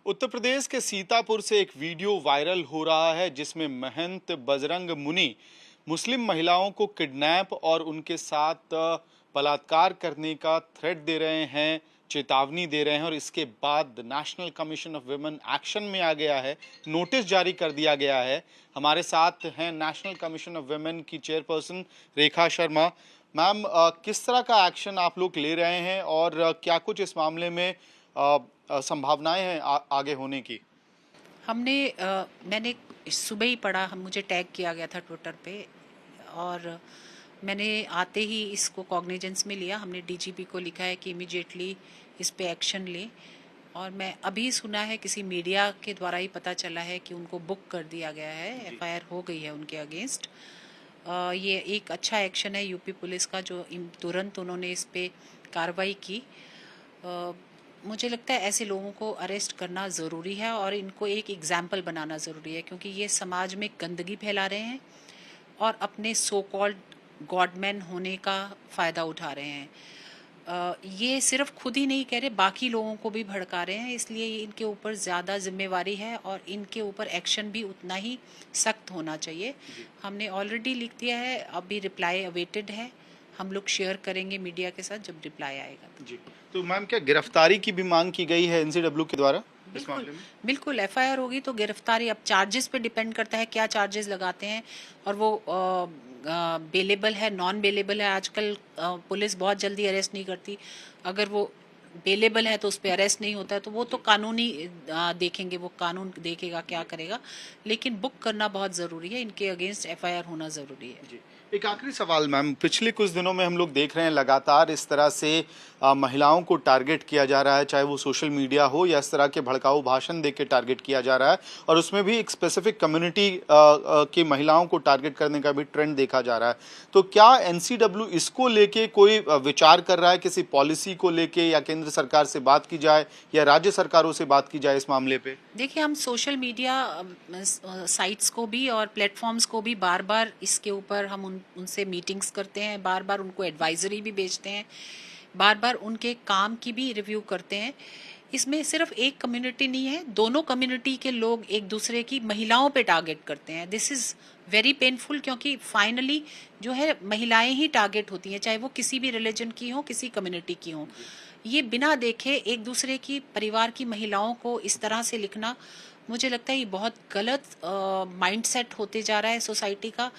उत्तर प्रदेश के सीतापुर से एक वीडियो वायरल हो रहा है जिसमें महंत बजरंग मुनि मुस्लिम महिलाओं को किडनैप और उनके साथ बलात्कार करने का थ्रेट दे रहे हैं, चेतावनी दे रहे हैं और इसके बाद national commission of women action में आ गया है, नोटिस जारी कर दिया गया है। हमारे साथ हैं नेशनल कमीशन ऑफ वुमेन की चेयरपर्सन रेखा शर्मा। मैम, किस तरह का एक्शन आप लोग ले रहे हैं और क्या कुछ इस मामले में संभावनाएं हैं आगे होने की? मैंने सुबह ही पढ़ा, मुझे टैग किया गया था ट्विटर पे और मैंने आते ही इसको कॉग्निजेंस में लिया। हमने डीजीपी को लिखा है कि इमीडिएटली इस पे एक्शन ले। और मैं अभी सुना है, किसी मीडिया के द्वारा ही पता चला है कि उनको बुक कर दिया गया है, एफआईआर हो गई है उनके अगेंस्ट। ये एक अच्छा एक्शन है यूपी पुलिस का, जो तुरंत उन्होंने इस पे कार्रवाई की। मुझे लगता है ऐसे लोगों को अरेस्ट करना ज़रूरी है और इनको एक एग्जाम्पल बनाना ज़रूरी है, क्योंकि ये समाज में गंदगी फैला रहे हैं और अपने सो कॉल्ड गॉडमैन होने का फ़ायदा उठा रहे हैं। ये सिर्फ खुद ही नहीं कह रहे, बाकी लोगों को भी भड़का रहे हैं। इसलिए इनके ऊपर ज़्यादा जिम्मेवारी है और इनके ऊपर एक्शन भी उतना ही सख्त होना चाहिए। हमने ऑलरेडी लिख दिया है, अभी रिप्लाई अवेटेड है। हम लोग शेयर करेंगे मीडिया के साथ जब रिप्लाई आएगा जी। तो मैम, क्या गिरफ्तारी की भी मांग की गई है एनसीडब्ल्यू के द्वारा इस मामले में? बिल्कुल एफआईआर होगी तो गिरफ्तारी। अब चार्जेस पे डिपेंड करता है क्या चार्जेस लगाते हैं और वो बेलेबल है, नॉन बेलेबल है। आजकल पुलिस बहुत जल्दी अरेस्ट नहीं करती। अगर वो बेलेबल है तो उस पर अरेस्ट नहीं होता है, तो वो तो कानूनी देखेंगे, वो कानून देखेगा क्या करेगा। लेकिन बुक करना बहुत ज़रूरी है, इनके अगेंस्ट एफआईआर होना ज़रूरी है। जी। एक आखिरी सवाल मैम, पिछले कुछ दिनों में हम लोग देख रहे हैं लगातार इस तरह से महिलाओं को टारगेट किया जा रहा है, चाहे वो सोशल मीडिया हो या इस तरह के भड़काऊ भाषण देके टारगेट किया जा रहा है, और उसमें भी एक स्पेसिफिक कम्युनिटी की महिलाओं को टारगेट करने का भी ट्रेंड देखा जा रहा है। तो क्या एनसीडब्ल्यू इसको लेके कोई विचार कर रहा है, किसी पॉलिसी को लेके, या केंद्र सरकार से बात की जाए या राज्य सरकारों से बात की जाए इस मामले पे? देखिए, हम सोशल मीडिया साइट्स को भी और प्लेटफॉर्म्स को भी बार बार इसके ऊपर हम उनसे मीटिंग्स करते हैं, बार बार उनको एडवाइजरी भी भेजते हैं, बार बार उनके काम की भी रिव्यू करते हैं। इसमें सिर्फ एक कम्युनिटी नहीं है, दोनों कम्युनिटी के लोग एक दूसरे की महिलाओं पे टारगेट करते हैं। दिस इज़ वेरी पेनफुल, क्योंकि फाइनली जो है महिलाएं ही टारगेट होती हैं, चाहे वो किसी भी रिलीजन की हो, किसी कम्युनिटी की हो। ये बिना देखे एक दूसरे की परिवार की महिलाओं को इस तरह से लिखना, मुझे लगता है ये बहुत गलत माइंडसेट होते जा रहा है सोसाइटी का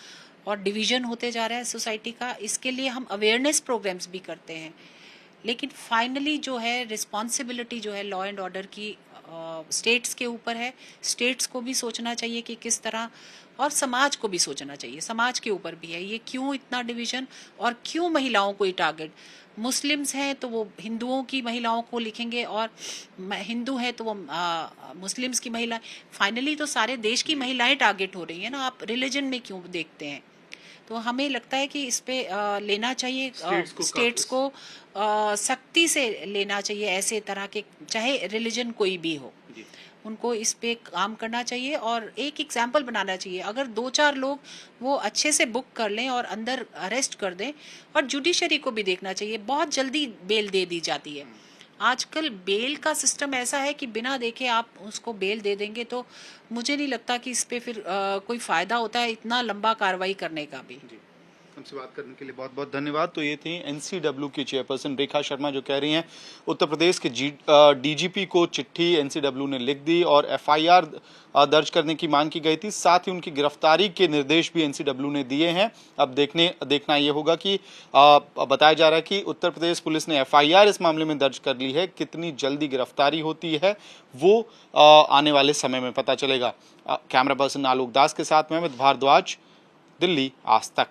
और डिवीजन होते जा रहा है सोसाइटी का। इसके लिए हम अवेयरनेस प्रोग्राम्स भी करते हैं, लेकिन फाइनली जो है रिस्पॉन्सिबिलिटी जो है लॉ एंड ऑर्डर की स्टेट्स के ऊपर है। स्टेट्स को भी सोचना चाहिए कि किस तरह, और समाज को भी सोचना चाहिए, समाज के ऊपर भी है ये क्यों इतना डिवीजन और क्यों महिलाओं को ही टारगेट। मुस्लिम्स हैं तो वो हिंदुओं की महिलाओं को लिखेंगे, और हिंदू हैं तो वो मुस्लिम्स की महिला। फाइनली तो सारे देश की महिलाएं टारगेट हो रही है ना, आप रिलीजन में क्यों देखते हैं? तो हमें लगता है कि इस पे लेना चाहिए, स्टेट्स को सख्ती से लेना चाहिए ऐसे तरह के, चाहे रिलीजन कोई भी हो, उनको इस पे काम करना चाहिए और एक एग्जाम्पल बनाना चाहिए। अगर 2-4 लोग वो अच्छे से बुक कर लें और अंदर अरेस्ट कर दें, और जुडिशरी को भी देखना चाहिए, बहुत जल्दी बेल दे दी जाती है। आजकल बेल का सिस्टम ऐसा है कि बिना देखे आप उसको बेल दे देंगे, तो मुझे नहीं लगता कि इस पे फिर कोई फ़ायदा होता है इतना लंबा कार्रवाई करने का भी। हमसे बात करने के लिए बहुत बहुत धन्यवाद। तो ये थी एनसीडब्ल्यू की चेयरपर्सन रेखा शर्मा, जो कह रही हैं उत्तर प्रदेश के डीजीपी को चिट्ठी एनसीडब्ल्यू ने लिख दी और एफआईआर दर्ज करने की मांग की गई थी। साथ ही उनकी गिरफ्तारी के निर्देश भी एनसीडब्ल्यू ने दिए हैं। अब देखना ये होगा कि बताया जा रहा है कि उत्तर प्रदेश पुलिस ने एफआईआर इस मामले में दर्ज कर ली है। कितनी जल्दी गिरफ्तारी होती है वो आने वाले समय में पता चलेगा। कैमरा पर्सन आलोक दास के साथ मैं भारद्वाज, दिल्ली आज तक।